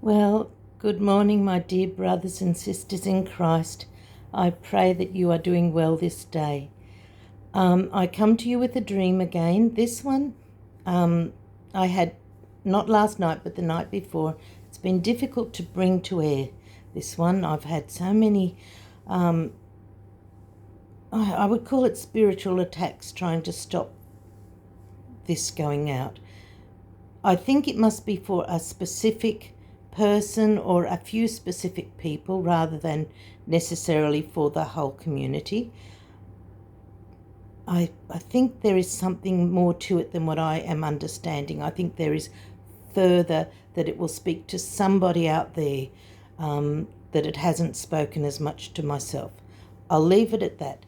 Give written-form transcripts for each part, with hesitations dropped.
Well, good morning, my dear brothers and sisters in Christ. I pray that you are doing well this day. I come to you with a dream again. This one I had not last night, but the night before. It's been difficult to bring to air, this one. I've had so many, I would call it spiritual attacks trying to stop this going out. I think it must be for a specific person or a few specific people rather than necessarily for the whole community. I think there is something more to it than what I am understanding. I think there is further that it will speak to somebody out there that it hasn't spoken as much to myself. I'll leave it at that.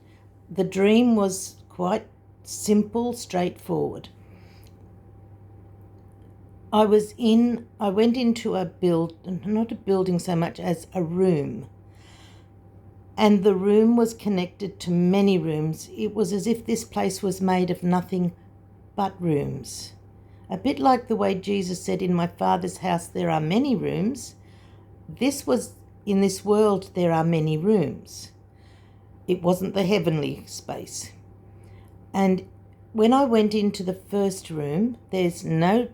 The dream was quite simple, straightforward. I went into not a building so much as a room. And the room was connected to many rooms. It was as if this place was made of nothing but rooms. A bit like the way Jesus said, "In my Father's house there are many rooms." In this world there are many rooms. It wasn't the heavenly space. And when I went into the first room, there's no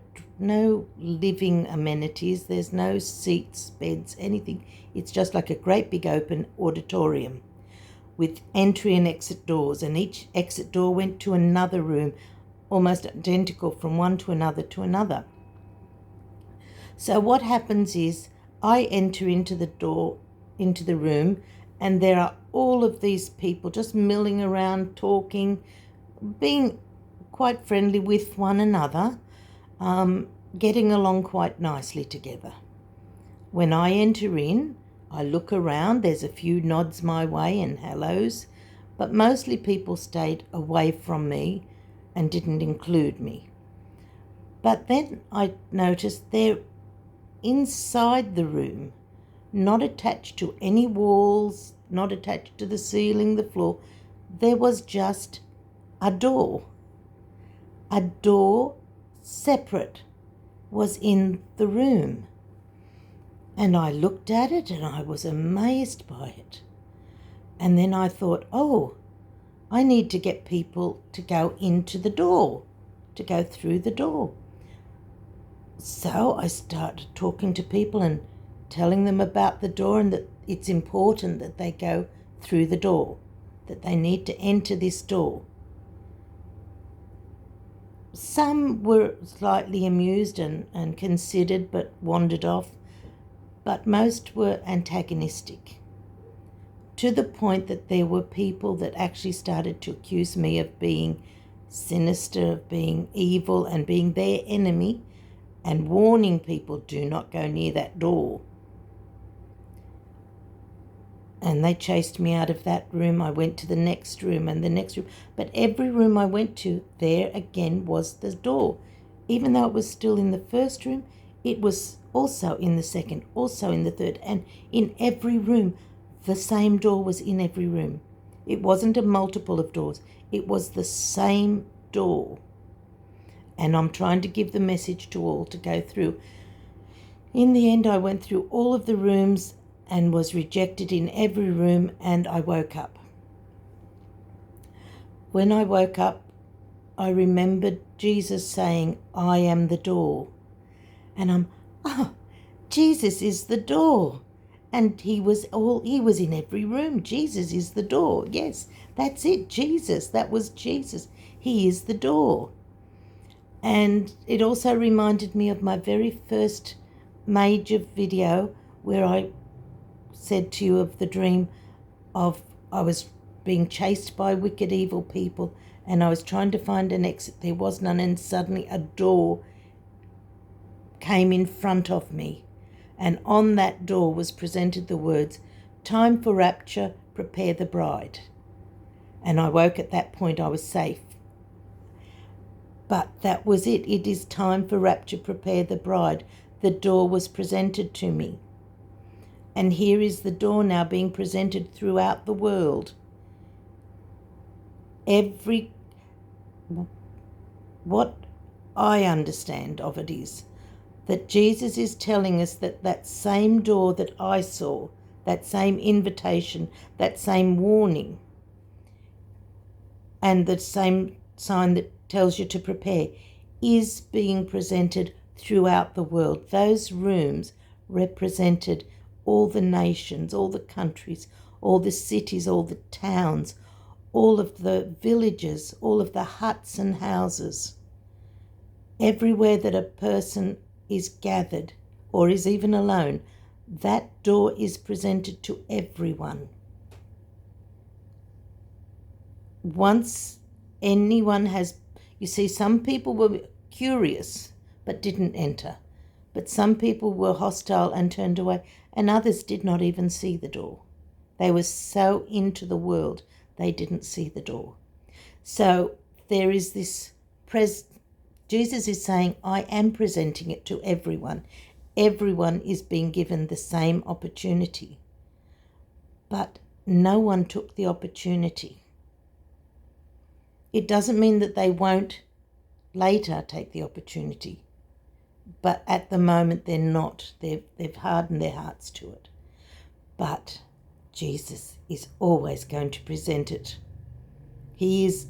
living amenities. There's no seats, beds, anything. It's just like a great big open auditorium with entry and exit doors, and each exit door went to another room, almost identical from one to another to another. So what happens is I enter into the room, and there are all of these people just milling around, talking, being quite friendly with one another, getting along quite nicely together. When I enter in, I look around. There's a few nods my way and hellos, but mostly people stayed away from me and didn't include me. But then I noticed they're inside the room, not attached to any walls, not attached to the ceiling, the floor. There was just a door. A door separate was in the room. And I looked at it and I was amazed by it. And then I thought, I need to get people to go into the door, to go through the door. So I started talking to people and telling them about the door and that it's important that they go through the door, that they need to enter this door. Some were slightly amused and considered but wandered off, but most were antagonistic, to the point that there were people that actually started to accuse me of being sinister, of being evil and being their enemy, and warning people, do not go near that door. And they chased me out of that room. I went to the next room and the next room. But every room I went to, there again was the door. Even though it was still in the first room, it was also in the second, also in the third. And in every room, the same door was in every room. It wasn't a multiple of doors. It was the same door. And I'm trying to give the message to all to go through. In the end, I went through all of the rooms and was rejected in every room, and I woke up. When I woke up, I remembered Jesus saying, "I am the door." And Jesus is the door. And he was in every room. Jesus is the door. Yes, that's it. Jesus. That was Jesus. He is the door. And it also reminded me of my very first major video where I said to you of the dream of I was being chased by wicked, evil people, and I was trying to find an exit. There was none, and suddenly a door came in front of me, and on that door was presented the words, "Time for rapture, prepare the bride." And I woke at that point. I was safe. But that was it. It is time for rapture, prepare the bride. The door was presented to me. And here is the door now being presented throughout the world. What I understand of it is That Jesus is telling us that that same door that I saw, that same invitation, that same warning, and the same sign that tells you to prepare is being presented throughout the world. Those rooms represented all the nations, all the countries, all the cities, all the towns, all of the villages, all of the huts and houses. Everywhere that a person is gathered or is even alone, that door is presented to everyone. Once anyone has, you see, some people were curious but didn't enter. But some people were hostile and turned away, and others did not even see the door. They were so into the world, they didn't see the door. So there is this, Jesus is saying, I am presenting it to everyone. Everyone is being given the same opportunity. But no one took the opportunity. It doesn't mean that they won't later take the opportunity. But at the moment they're not. They've hardened their hearts to it. But Jesus is always going to present it. He is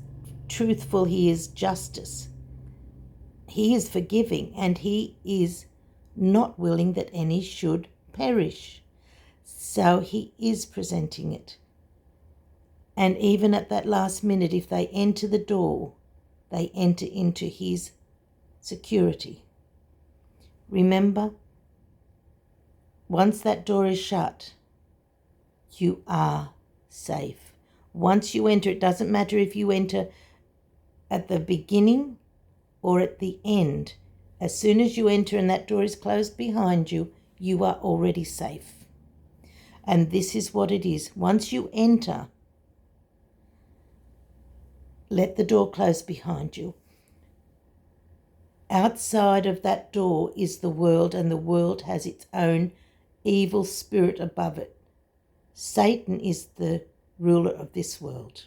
truthful. He is justice. He is forgiving, and he is not willing that any should perish. So he is presenting it. And even at that last minute, if they enter the door, they enter into his security. Remember, once that door is shut, you are safe. Once you enter, it doesn't matter if you enter at the beginning or at the end. As soon as you enter and that door is closed behind you, you are already safe. And this is what it is. Once you enter, let the door close behind you. Outside of that door is the world, and the world has its own evil spirit above it. Satan is the ruler of this world.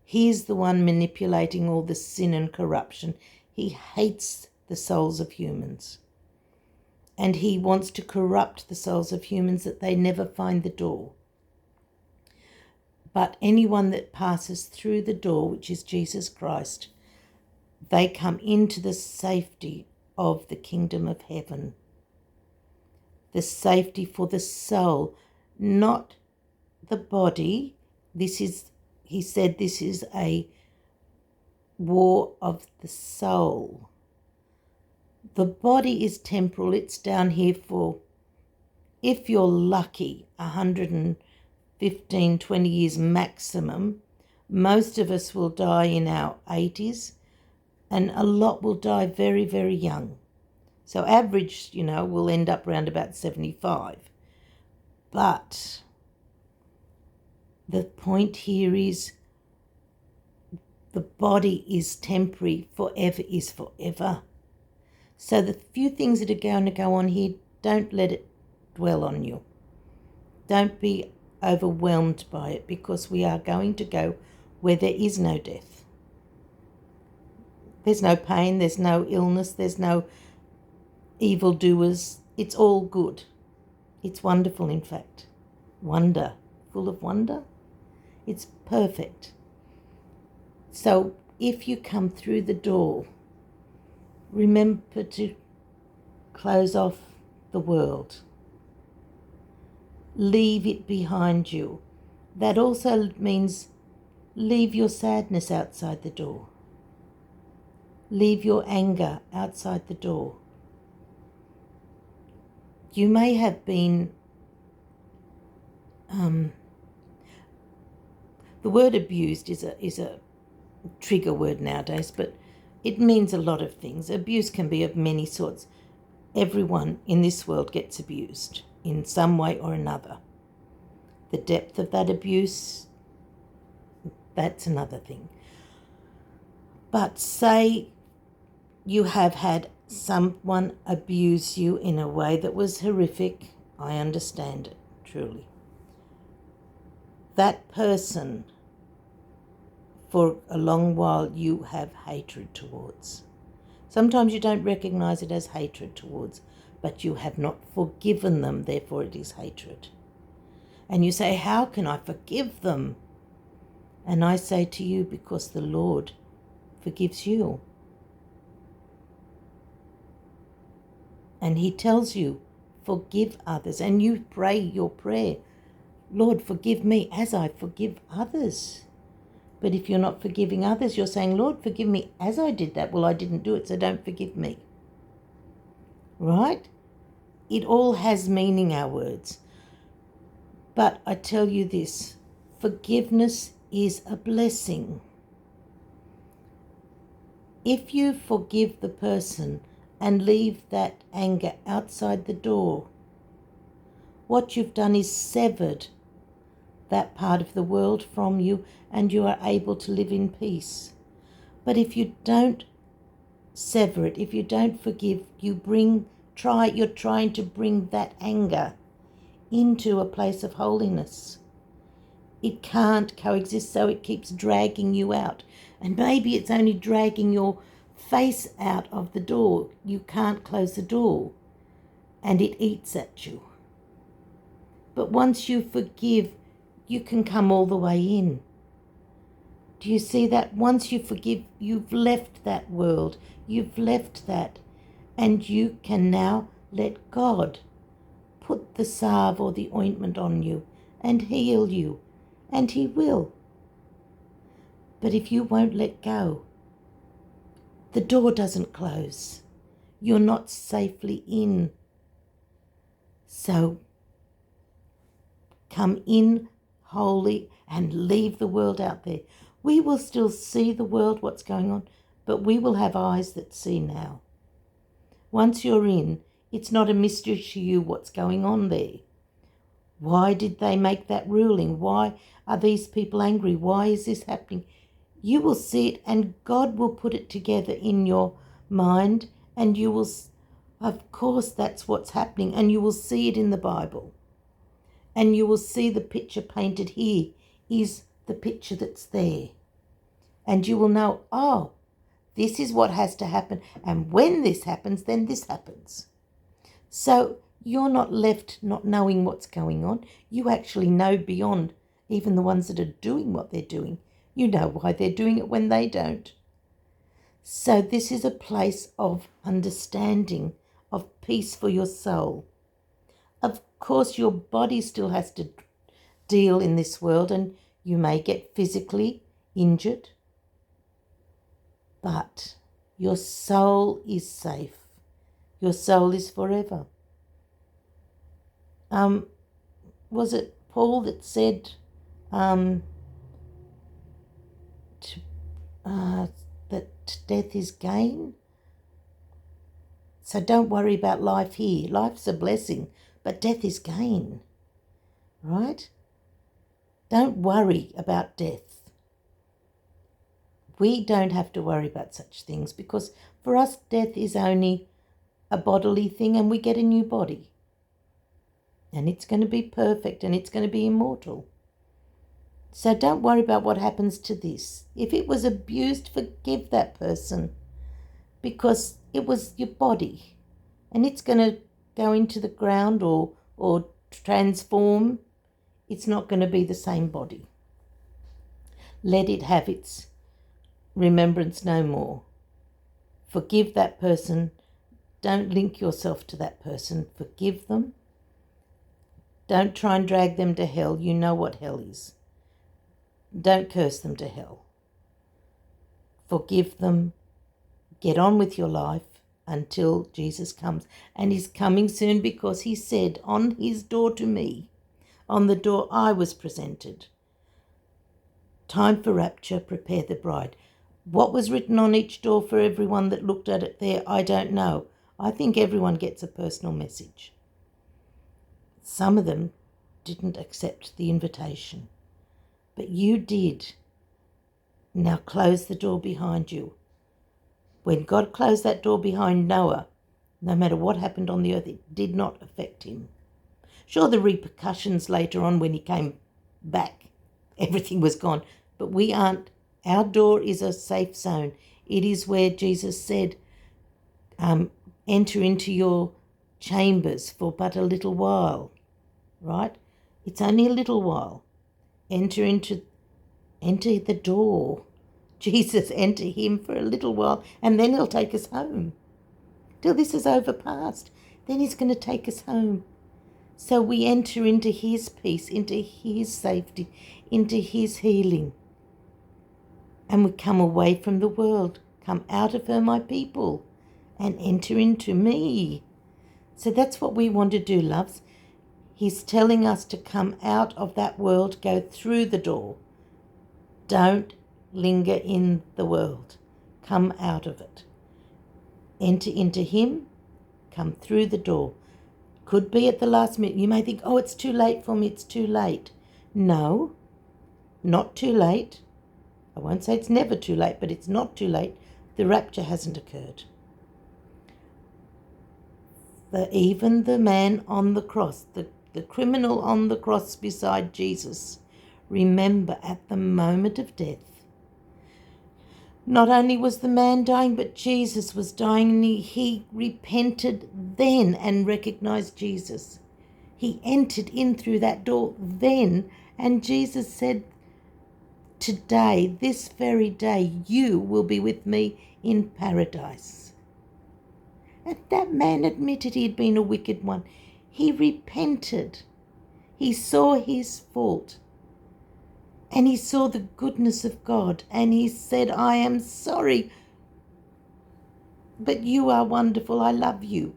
He is the one manipulating all the sin and corruption. He hates the souls of humans. And he wants to corrupt the souls of humans that they never find the door. But anyone that passes through the door, which is Jesus Christ, they come into the safety of the kingdom of heaven. The safety for the soul, not the body. He said this is a war of the soul. The body is temporal. It's down here for, if you're lucky, 115, 20 years maximum. Most of us will die in our 80s. And a lot will die very, very young. So average, will end up around about 75. But the point here is the body is temporary, forever is forever. So the few things that are going to go on here, don't let it dwell on you. Don't be overwhelmed by it, because we are going to go where there is no death. There's no pain, there's no illness, there's no evildoers. It's all good. It's wonderful, in fact. Wonder. Full of wonder. It's perfect. So if you come through the door, remember to close off the world. Leave it behind you. That also means leave your sadness outside the door. Leave your anger outside the door. You may have been, the word abused is a trigger word nowadays, but it means a lot of things. Abuse can be of many sorts. Everyone in this world gets abused in some way or another. The depth of that abuse, that's another thing. But say you have had someone abuse you in a way that was horrific. I understand it, truly. That person, for a long while, you have hatred towards. Sometimes you don't recognize it as hatred towards, but you have not forgiven them, therefore it is hatred. And you say, how can I forgive them? And I say to you, because the Lord forgives you. And he tells you, forgive others. And you pray your prayer, Lord, forgive me as I forgive others. But if you're not forgiving others, you're saying, Lord, forgive me as I did that. Well, I didn't do it, so don't forgive me. Right? It all has meaning, our words. But I tell you this, forgiveness is a blessing. If you forgive the person and leave that anger outside the door, what you've done is severed that part of the world from you, and you are able to live in peace. But if you don't sever it, if you don't forgive, you're trying to bring that anger into a place of holiness. It can't coexist, so it keeps dragging you out. And maybe it's only dragging your face out of the door. You can't close the door, and it eats at you. But once you forgive, you can come all the way in. Do you see that? Once you forgive, you've left that world. You've left that. And you can now let God put the salve or the ointment on you and heal you. And he will. But if you won't let go, the door doesn't close. You're not safely in. So come in holy and leave the world out there. We will still see the world, what's going on, but we will have eyes that see now. Once you're in, it's not a mystery to you what's going on there. Why did they make that ruling? Why are these people angry? Why is this happening? You will see it, and God will put it together in your mind, and you will, of course, that's what's happening, and you will see it in the Bible. And you will see the picture painted here is the picture that's there. And you will know, oh, this is what has to happen. And when this happens, then this happens. So you're not left not knowing what's going on. You actually know beyond even the ones that are doing what they're doing. You know why they're doing it when they don't. So this is a place of understanding, of peace for your soul. Of course, your body still has to deal in this world, and you may get physically injured, but your soul is safe. Your soul is forever. Was it Paul that said that death is gain? So don't worry about life here. Life's a blessing, but death is gain, right? Don't worry about death. We don't have to worry about such things, because for us death is only a bodily thing, and we get a new body. And it's going to be perfect, and it's going to be immortal. So don't worry about what happens to this. If it was abused, forgive that person, because it was your body, and it's going to go into the ground or transform. It's not going to be the same body. Let it have its remembrance no more. Forgive that person. Don't link yourself to that person. Forgive them. Don't try and drag them to hell. You know what hell is. Don't curse them to hell. Forgive them. Get on with your life until Jesus comes. And he's coming soon, because he said on his door to me, on the door I was presented, time for rapture, prepare the bride. What was written on each door for everyone that looked at it there, I don't know. I think everyone gets a personal message. Some of them didn't accept the invitation, but you did. Now close the door behind you. When God closed that door behind Noah, no matter what happened on the earth, it did not affect him. Sure, the repercussions later on when he came back, everything was gone, but we aren't. Our door is a safe zone. It is where Jesus said, enter into your chambers for but a little while, right? It's only a little while. Enter the door. Jesus, enter him for a little while, and then he'll take us home. Till this is overpast, then he's going to take us home. So we enter into his peace, into his safety, into his healing. And we come away from the world, come out of her, my people, and enter into me. So that's what we want to do, loves. He's telling us to come out of that world, go through the door. Don't linger in the world. Come out of it. Enter into him, come through the door. Could be at the last minute. You may think, oh, it's too late for me, it's too late. No, not too late. I won't say it's never too late, but it's not too late. The rapture hasn't occurred. Even the man on the cross, the criminal on the cross beside Jesus, remember at the moment of death, not only was the man dying, but Jesus was dying, and he repented then and recognized Jesus. He entered in through that door then, and Jesus said, today, this very day, you will be with me in paradise. And that man admitted he had been a wicked one. He repented. He saw his fault. And he saw the goodness of God. And he said, I am sorry, but you are wonderful. I love you.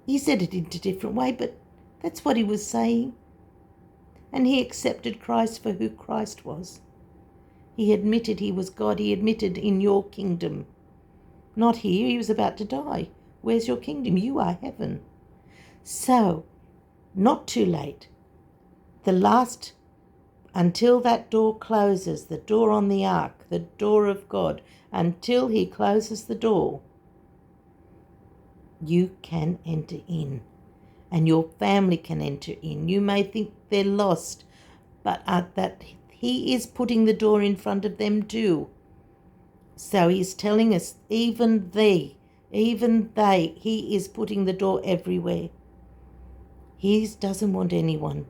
He said it in a different way, but that's what he was saying. And he accepted Christ for who Christ was. He admitted he was God. He admitted, in your kingdom. Not here. He was about to die. Where's your kingdom? You are heaven. So, not too late. Until that door closes, the door on the ark, the door of God, until he closes the door, you can enter in. And your family can enter in. You may think they're lost, but that he is putting the door in front of them too. So he's telling us, even they, he is putting the door everywhere. He doesn't want anyone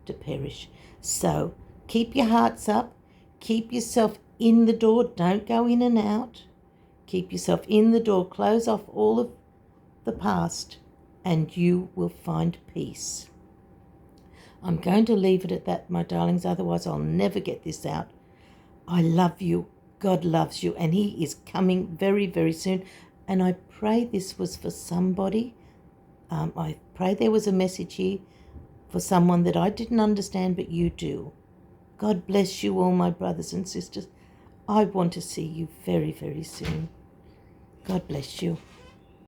to perish. So keep your hearts up. Keep yourself in the door. Don't go in and out. Keep yourself in the door. Close off all of the past, and you will find peace. I'm going to leave it at that, my darlings, otherwise I'll never get this out. I love you. God loves you, and he is coming very, very soon. And I pray this was for somebody. I pray there was a message here for someone that I didn't understand, but you do. God bless you all, my brothers and sisters. I want to see you very, very soon. God bless you.